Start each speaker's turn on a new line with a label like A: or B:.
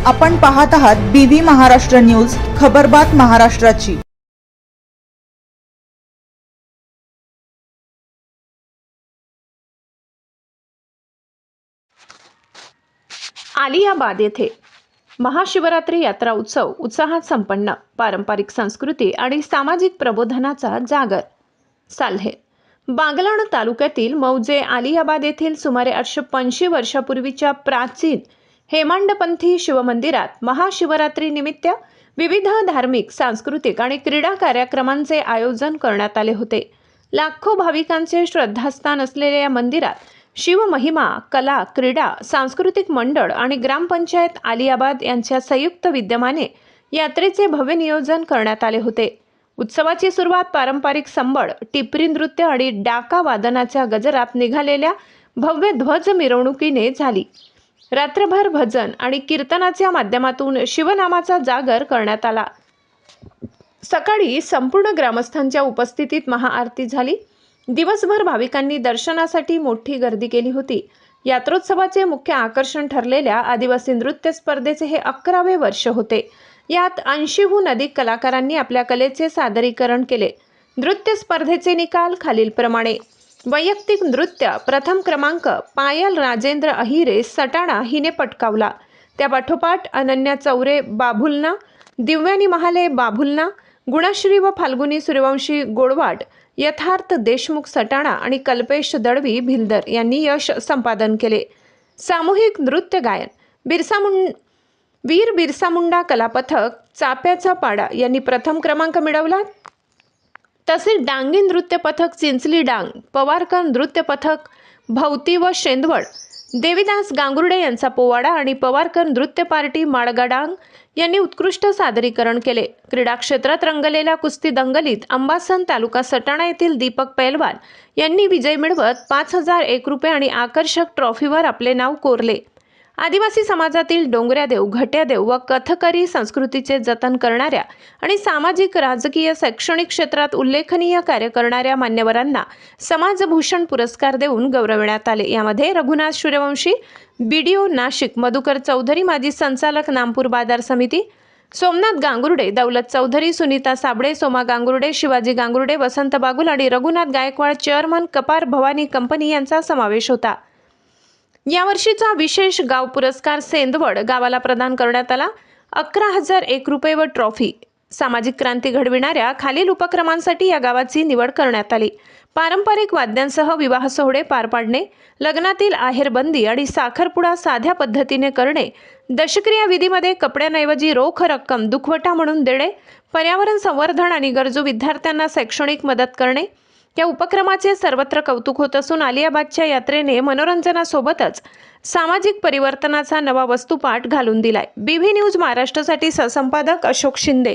A: आपण पाहत आहात बीव्ही महाराष्ट्र न्यूज, खबरबात महाराष्ट्राची।
B: आलियाबाद येथे महाशिवरात्री यात्रा उत्सव उत्साहात संपन्न। पारंपरिक संस्कृती आणि सामाजिक प्रबोधनाचा जागर। साल्हे बागलाण तालुक्यातील मौजे आलियाबाद येथील सुमारे 885 वर्षापूर्वीच्या प्राचीन हेमांडपंथी शिवमंदिरात महाशिवरात्री निमित्त विविध धार्मिक, सांस्कृतिक आणि क्रीडा कार्यक्रमांचे आयोजन करण्यात आले होते। लाखो भाविकांचे श्रद्धास्थान असलेल्या या मंदिरात शिवमहिमा, कला, क्रीडा, सांस्कृतिक मंडळ आणि ग्रामपंचायत आलियाबाद यांच्या संयुक्त विद्यमाने यात्रेचे भव्य नियोजन करण्यात आले होते। उत्सवाची सुरुवात पारंपरिक संबळ, टिपरी नृत्य आणि डाका वादनाच्या गजरात निघालेल्या भव्य ध्वज मिरवणुकीने झाली। रात्रभर भजन आणि कीर्तनाच्या माध्यमातून शिवनामाचा जागर करण्यात आला। सकाळी संपूर्ण ग्रामस्थांच्या उपस्थितीत महाआरती झाली। दिवसभर भाविकांनी दर्शनासाठी मोठी गर्दी केली होती। यात्रोत्सवाचे मुख्य आकर्षण ठरलेल्या आदिवासी नृत्य स्पर्धेचे हे 11वे वर्ष होते। यात 80हून अधिक कलाकारांनी आपल्या कलेचे सादरीकरण केले। नृत्य स्पर्धेचे निकाल खालीलप्रमाणे: वैयक्तिक नृत्य प्रथम क्रमांक पायल राजेंद्र अहिरे सटाणा हिने पटकावला। त्यापाठोपाठ अनन्या चौरे बाभुलना, दिव्यानी महाले बाभुलना, गुणश्री व फाल्गुनी सूर्यवंशी गोडवाड, यथार्थ देशमुख सटाणा आणि कल्पेश दळवी भिलदर यांनी यश संपादन केले। सामूहिक नृत्य गायन वीर बिरसा मुंडा कला पथक चाप्याचा पाडा यांनी प्रथम क्रमांक मिळवला। तसेच डांगी नृत्य पथक चिंचली डांग, पवारकर नृत्य पथक भवती व शेंदवड, देवीदास गांगुर्डे यांचा पोवाडा आणि पवारकर नृत्य पार्टी माळगा डांग यांनी उत्कृष्ट सादरीकरण केले। क्रीडा क्षेत्रात रंगलेल्या कुस्ती दंगलीत अंबासन तालुका सटाणा येथील दीपक पैलवान यांनी विजय मिळवत 5001 रुपये आणि आकर्षक ट्रॉफीवर आपले नाव कोरले। आदिवासी समाजातील डोंगऱ्यादेव, घट्यादेव व कथकरी संस्कृतीचे जतन करणाऱ्या आणि सामाजिक, राजकीय, शैक्षणिक क्षेत्रात उल्लेखनीय कार्य करणाऱ्या मान्यवरांना समाजभूषण पुरस्कार देऊन गौरविण्यात आले। यामध्ये रघुनाथ सूर्यवंशी, बीडीओ नाशिक मधुकर चौधरी, माजी संचालक नामपूर बाजार समिती सोमनाथ गांगुर्डे, दौलत चौधरी, सुनीता साबळे, सोमा गांगुर्डे, शिवाजी गांगुर्डे, वसंत बागुल आणि रघुनाथ गायकवाड, चेअरमन कपार भवानी कंपनी यांचा समावेश होता। यावर्षीचा विशेष गाव पुरस्कार सेंदवड गावाला प्रदान करण्यात आला। 11,001 रुपये व ट्रॉफी। सामाजिक क्रांती घडविणाऱ्या खालील उपक्रमांसाठी या गावाची निवड करण्यात आली: पारंपरिक वाद्यांसह विवाह सोहळे पार पाडणे, लग्नातील आहेरबंदी आणि साखरपुडा साध्या पद्धतीने करणे, दशक्रिया विधीमध्ये कपड्यांऐवजी रोख रक्कम दुखवटा म्हणून देणे, पर्यावरण संवर्धन आणि गरजू विद्यार्थ्यांना शैक्षणिक मदत करणे। या उपक्रमाचे सर्वत्र कौतुक होत असून आलियाबादच्या यात्रेने मनोरंजनासोबतच सामाजिक परिवर्तनाचा नवा वस्तुपाठ घालून दिलाय। बीव्ही न्यूज महाराष्ट्रासाठी सहसंपादक अशोक शिंदे।